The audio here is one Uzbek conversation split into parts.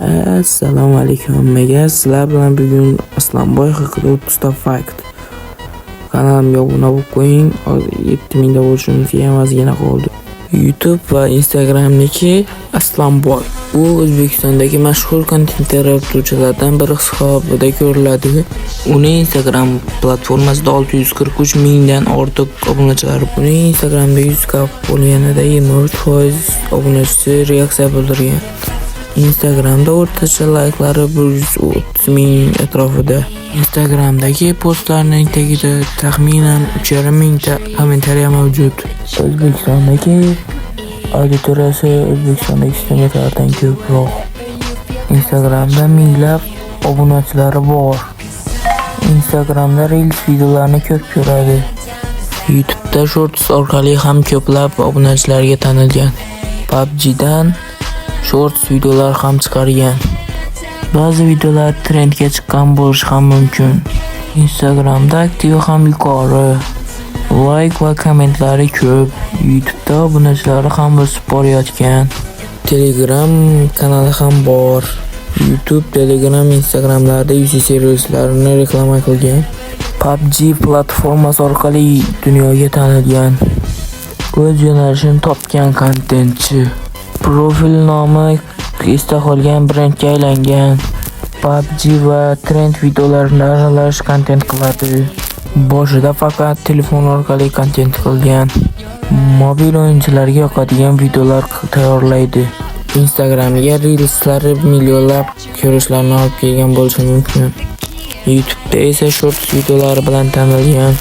Assalomu alaykum hammaga. Sizlar bilan bugun Aslanboy haqida 30 ta fakt. Kanalimga obuna bo'lib qo'ying. Hozir 7000 da bo'lishimiz ham ozgina qoldi. YouTube va Instagramniki Aslanboy. U O'zbekistondagi mashhur kontent yaratuvchilardan biri hisobida ko'riladi. Uning Instagram platformasida 643 mingdan ortiq obunachilari bor. Uning Instagramda 100k bo'lganida 23% obunachisi reaksiya bildirgan. Instagramda o'rtacha layklari 130 ming atrofida. Instagramdagi postlarning tagida taxminan 3,5 mingta kommentariy mavjud. O'zbekistondagi auditoriyasi O'zbekistondagi sistemlardan ko'proq. Instagramda minglab obunachilari bor. Instagramda Reels videolarni ko'p ko'radi. YouTube'da Shorts orqali ham ko'plab obunachilarga tanilgan. PUBG'dan Shorts videolar ham chiqargan. Ba'zi videolar trendga chiqqan bo'lishi ham mumkin. Instagramda aktivi ham yuqori. Like va kommentlari ko'p. YouTube'da obunachilari ham o'sib borayotgan. Telegram kanali ham bor. YouTube, Telegram, Instagramlarda UC servislarini reklama qilgan. PUBG platformasi orqali dunyoga tanilgan. O'z yo'nalishini topgan kontentchi. Profil nomi esda qolgan brendga aylangan. PUBG va trend videolarini aralash kontent qiladi. Boshida faqat telefon orqali kontent qilgan. Mobil o'yinchilarga yoqadigan videolar tayyorlaydi. Instagramga Reels'lari millionlab ko'rishlarni olib kelgan bo'lishi mumkin. YouTube'da esa Shorts videolari bilan tanilgan.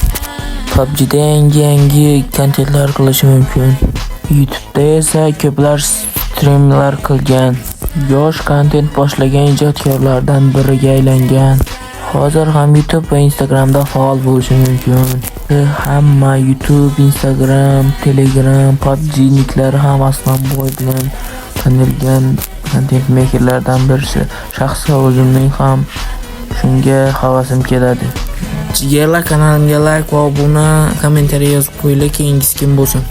PUBG'da yangi kontentlar qilishi mumkin. YouTube'da esa ko'plar streamlar qilgan. Yosh kontent boshlagan ijodkorlardan biriga aylangan. Hozir ham YouTube va Instagramda faol bo'lishi mumkin. Hamma YouTube, Instagram, Telegram, PUBG niklari ham Aslanboy bilan tanilgan kontent makerlardan birisi. Shaxsan o'zimning ham shunga havasim keladi. Jigarlar, kanalimga like va obuna, kommentariy yozib qo'yinglar, keyingisi kim bo'lsin.